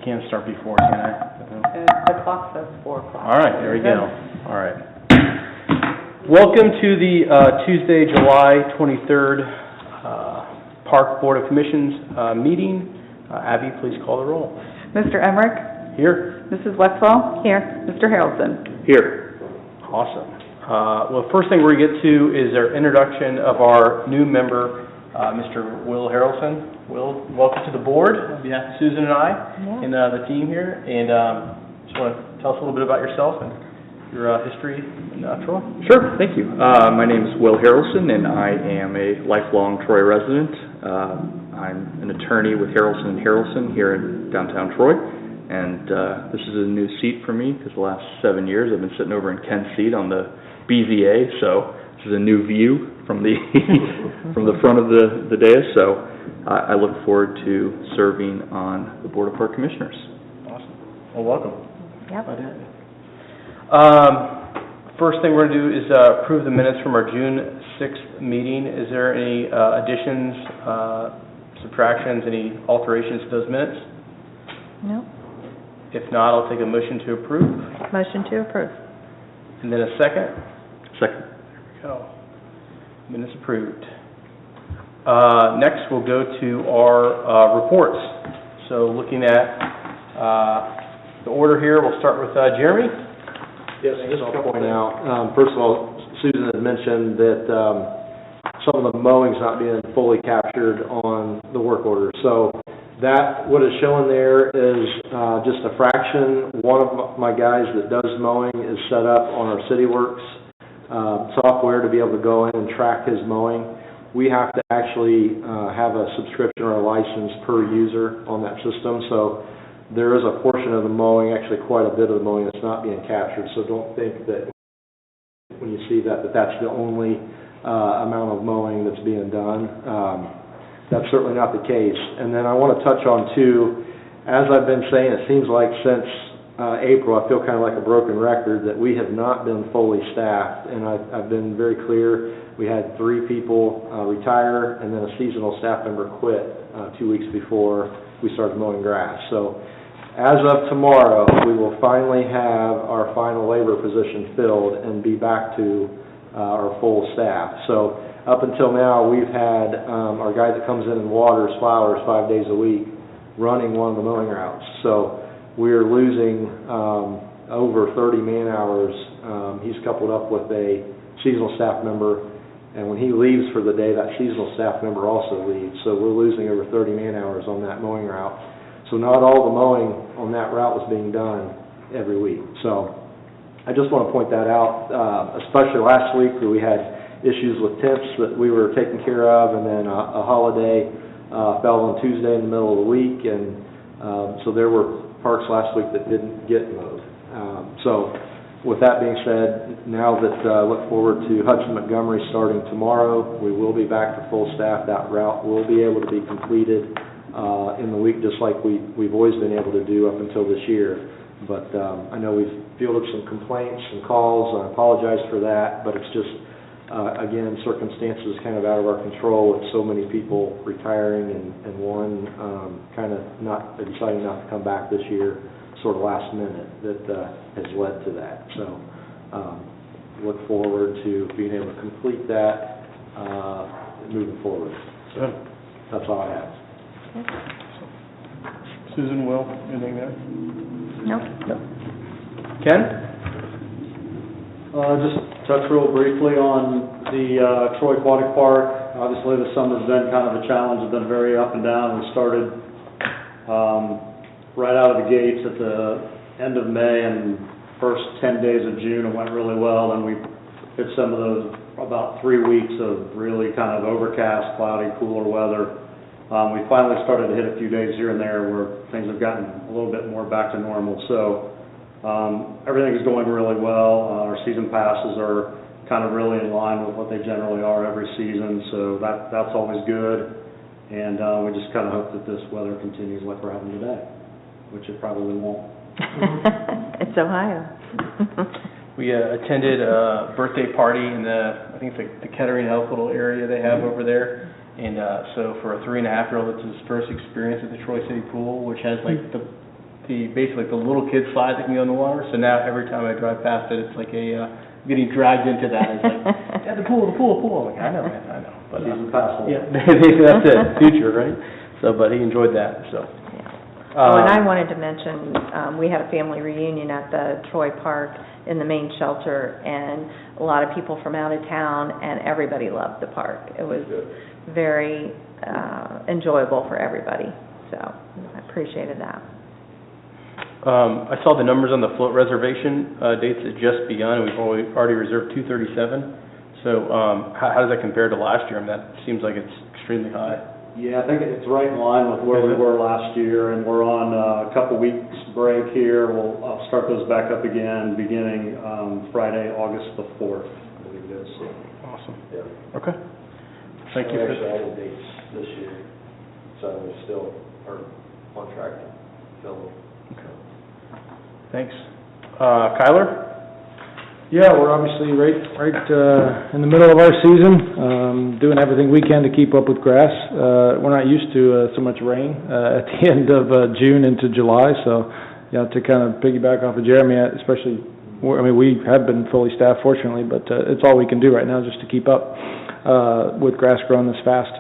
can't start before, can I? The clock says 4 o'clock. All right, there we go. All right. Welcome to the Tuesday, July 23rd Park Board of Commissions meeting. Abby, please call the roll. Mr. Emmerich? Here. Mrs. Westfall? Here. Mr. Harrelson? Here. Awesome. Well, first thing we're going to get to is our introduction of our new member, Mr. Will Harrelson. Will, welcome to the board on behalf of Susan and I and the team here. And just want to tell us a little bit about yourself and your history in Troy. Sure, thank you. My name is Will Harrelson, and I am a lifelong Troy resident. I'm an attorney with Harrelson & Harrelson here in downtown Troy. And this is a new seat for me because the last 7 years I've been sitting over in Ken's seat on the BZA, so this is a new view from the from the front of the dais. So I look forward to serving on the Board of Park Commissioners. Awesome. Well, welcome. Yep. First thing we're going to do is approve the minutes from our June 6th meeting. Is there any additions, subtractions, any alterations to those minutes? No. If not, I'll take a motion to approve. Motion to approve. And then a second? Second. There we go. Minutes approved. Next, we'll go to our reports. So looking at the order here, we'll start with Jeremy. Yes, just to point out, first of all, Susan had mentioned that some of the mowing's not being fully captured on the work order. So that, what is showing there is just a fraction. One of my guys that does mowing is set up on our CityWorks software to be able to go in and track his mowing. We have to actually have a subscription or a license per user on that system. So there is a portion of the mowing, actually quite a bit of the mowing that's not being captured. So don't think that when you see that that's the only amount of mowing that's being done. That's certainly not the case. And then I want to touch on, too, as I've been saying, it seems like since April, I feel kind of like a broken record, that we have not been fully staffed. And I've been very clear. We had 3 people retire, and then a seasonal staff member quit 2 weeks before we started mowing grass. So as of tomorrow, we will finally have our final labor position filled and be back to our full staff. So up until now, we've had our guy that comes in and waters flowers 5 days a week running one of the mowing routes. So we're losing over 30 man-hours. He's coupled up with a seasonal staff member, and when he leaves for the day, that seasonal staff member also leaves. So we're losing over 30 man-hours on that mowing route. So not all the mowing on that route was being done every week. So I just want to point that out, especially last week where we had issues with tents that we were taking care of, and then a holiday fell on Tuesday in the middle of the week, and so there were parks last week that didn't get mowed. So with that being said, now that look forward to Hudson Montgomery starting tomorrow, we will be back to full staff. That route will be able to be completed in the week just like we've always been able to do up until this year. But I know we've fielded some complaints and calls, and I apologize for that, but it's just again, circumstances kind of out of our control with so many people retiring and one kind of deciding not to come back this year, sort of last minute, that has led to that. So look forward to being able to complete that moving forward. So that's all I have. Susan, Will, anything there? Nope. Ken? Just touch real briefly on the Troy Aquatic Park. Obviously, the summer's been kind of a challenge. It's been very up and down. We started right out of the gates at the end of May, and first 10 days of June it went really well. Then we hit some of those about 3 weeks of really kind of overcast, cloudy, cooler weather. We finally started to hit a few days here and there where things have gotten a little bit more back to normal. So everything is going really well. Our season passes are kind of really in line with what they generally are every season, so that's always good. And we just kind of hope that this weather continues like we're having today, which it probably won't. It's Ohio. We attended a birthday party in I think it's like the Kettering Health little area they have over there. And so for a 3.5-year-old, it's his first experience at the Troy City Pool, which has like the basically the little kid slide that can go in the water. So now every time I drive past it, it's like getting dragged into that. It's like, yeah, the pool. I'm like, I know, man, I know. But, Season pass holder. yeah, that's it, future, right? So, but he enjoyed that, so. Oh, and I wanted to mention, we had a family reunion at the Troy Park in the main shelter, and a lot of people from out of town, and everybody loved the park. It was very enjoyable for everybody, so I appreciated that. I saw the numbers on the float reservation, dates had just begun, and we've already reserved 237. So, how does that compare to last year? I mean, that seems like it's extremely high. Yeah, I think it's right in line with where we were last year, and we're on a couple weeks break here. I'll start those back up again beginning Friday, August the 4th, I believe it is. Awesome. Yeah. Okay. Thank you. Actually, all the dates this year, so we still are on track to fill them. Okay. Thanks. Kyler? Yeah, we're obviously right in the middle of our season, doing everything we can to keep up with grass. We're not used to so much rain at the end of June into July, so to kind of piggyback off of Jeremy, especially, we have been fully staffed fortunately, but it's all we can do right now just to keep up with grass growing this fast.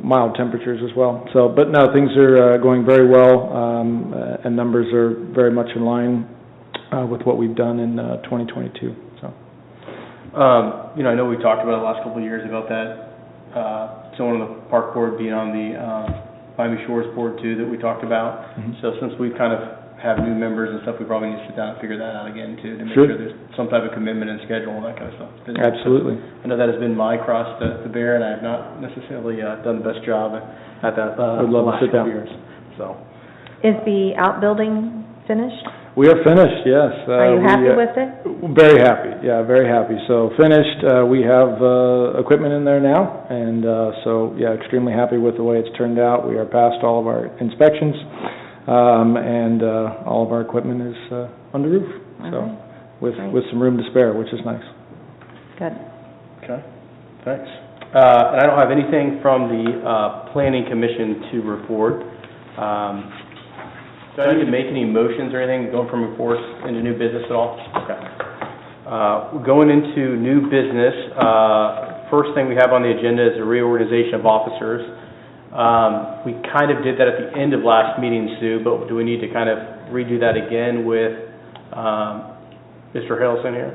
Mild temperatures as well. So, but no, things are going very well, and numbers are very much in line with what we've done in 2022. So, I know we talked about it the last couple of years about that, someone on the park board being on the Miami Shores board too that we talked about. Mhm. So since we kind of have new members and stuff, we probably need to sit down and figure that out again too, to make Sure. sure there's some type of commitment and schedule and that kind of stuff. Absolutely. I know that has been my cross to bear, and I have not necessarily done the best job at that Would the love to last sit couple down. years. So, Is the outbuilding finished? We are finished, yes. Are you happy with it? Very happy, yeah, very happy. So finished, we have equipment in there now, and so, yeah, extremely happy with the way it's turned out. We are past all of our inspections, and all of our equipment is on the roof, so, All right. with Great. with some room to spare, which is nice. Good. okay, thanks. And I don't have anything from the Planning Commission to report. Do I need to make any motions or anything, going from reports into new business at all? Okay. Going into new business, first thing we have on the agenda is a reorganization of officers. We kind of did that at the end of last meeting, Sue, but do we need to kind of redo that again with Mr. Harrelson here,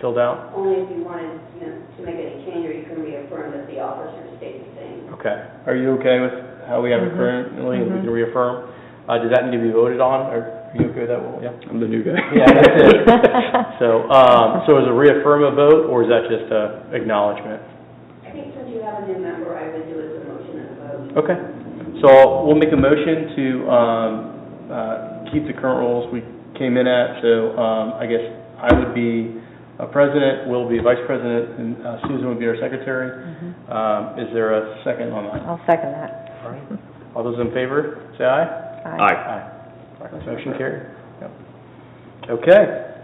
filled out? Only if you wanted, to make any change, or you can reaffirm that the officers stay the same. Okay. Are you okay with how we have it currently, and we can reaffirm? Does that need to be voted on, or are you okay with that? Yeah. I'm the new guy. Yeah, that's it. So, so is a reaffirm a vote, or is that just a acknowledgement? I think since you have a new member, I would do it as a motion and a vote. Okay. So we'll make a motion to keep the current rules we came in at. So I guess I would be a president, Will be a vice president, and Susan would be our secretary. Is there a second on that? I'll second that. All right. All those in favor, say aye. Aye. All right, motion carried. Yep. Okay.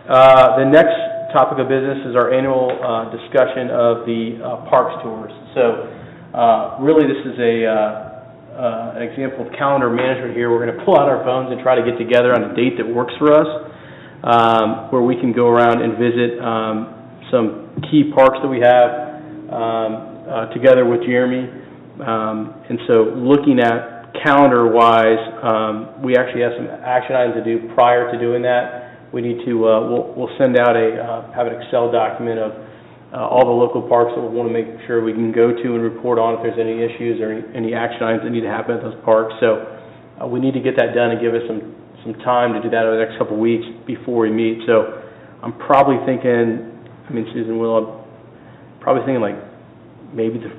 The next topic of business is our annual discussion of the parks tours. So really this is an example of calendar management here. We're going to pull out our phones and try to get together on a date that works for us, where we can go around and visit some key parks that we have together with Jeremy. And so looking at calendar-wise, we actually have some action items to do prior to doing that. We need to, we'll send out have an Excel document of all the local parks that we want to make sure we can go to and report on if there's any issues or any action items that need to happen at those parks. So we need to get that done and give us some time to do that over the next couple of weeks before we meet. So I'm probably thinking, Susan will, I'm probably thinking like maybe the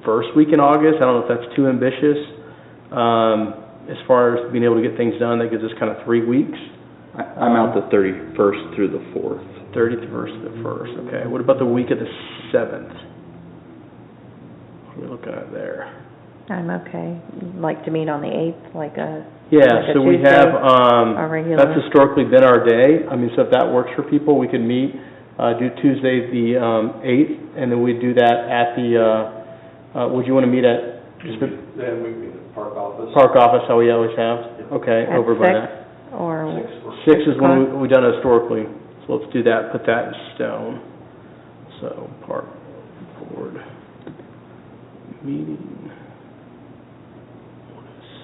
first week in August. I don't know if that's too ambitious. As far as being able to get things done, that gives us kind of 3 weeks. I'm out the 31st through the 4th. 31st to the 1st, okay. What about the week of the 7th? What are we looking at there? I'm okay. Like to meet on the 8th, like a Yeah, so we Tuesday, have, our regular. that's historically been our day. So if that works for people, we could meet, do Tuesday the 8th, and then we'd do that at the, would you want to meet at just the Then we can meet at the park office. park office, how we always have? Okay, At over by 6? that. or? 6 is when we've done historically, so let's do that, put that in stone. So, park board meeting,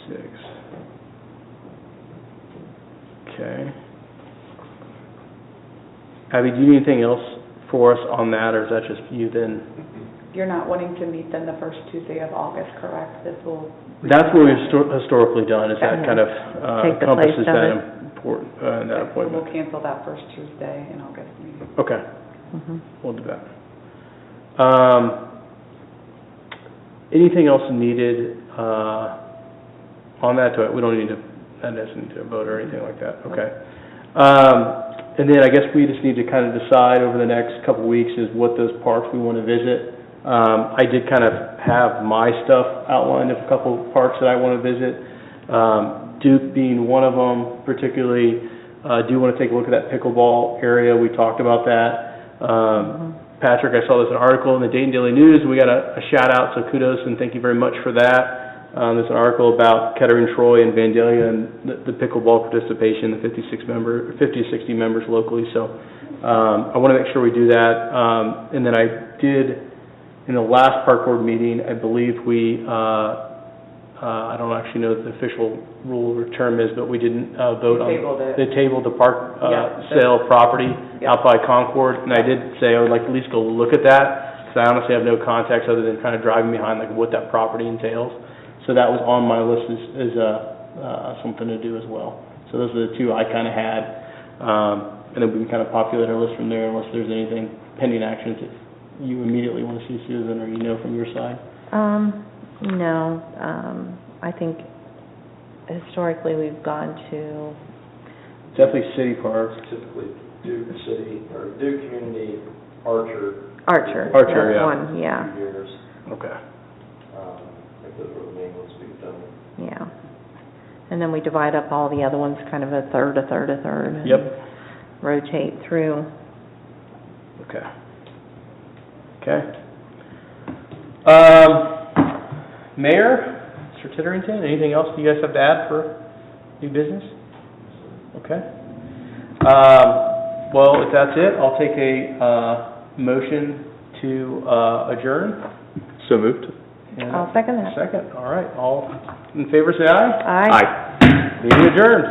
6. Okay. Abby, do you need anything else for us on that, or is that just you then? You're not wanting to meet then the first Tuesday of August, correct? This will... That's what we've historically done, is that kind of Take the place encompasses of that it. important, that So appointment. we'll cancel that first Tuesday in August meeting. Okay, Mhm. we'll do that. Anything else needed, on that? We don't need to, that doesn't need to vote or anything like that, okay. And then I guess we just need to kind of decide over the next couple of weeks is what those parks we want to visit. I did kind of have my stuff outlined of a couple of parks that I want to visit. Duke being one of them particularly. Do want to take a look at that pickleball area. We talked about that. Patrick, I saw this an article in the Dayton Daily News. We got a shout out, so kudos and thank you very much for that. There's an article about Kettering, Troy, and Vandalia and the pickleball participation, the 50 to 60 members locally. So I want to make sure we do that. And then I did, in the last park board meeting, I believe we, I don't actually know what the official rule or term is, but we didn't vote on. Tabled it. They tabled the park Yeah. sale of property Yeah. out by Concord, and I did say I would like to at least go look at that, because I honestly have no context other than kind of driving behind like what that property entails. So that was on my list as something to do as well. So those are the two I kind of had, and then we can kind of populate our list from there unless there's anything pending actions that you immediately want to see, Susan, or you know from your side. No, I think historically we've gone to, Definitely city parks. Typically Duke City, or Duke Community, Archer. Archer. Archer, that's yeah. one, yeah, Years. Okay. I think those were the main ones we've done. yeah. And then we divide up all the other ones, kind of a third. and Yep. rotate through. Okay. Okay. Mayor, Mr. Titterington, anything else you guys have to add for new business? Okay. Well, if that's it, I'll take a motion to adjourn. So moved. And I'll second that. Second, all right. All in favor, say aye. Aye. Aye. Meeting adjourned.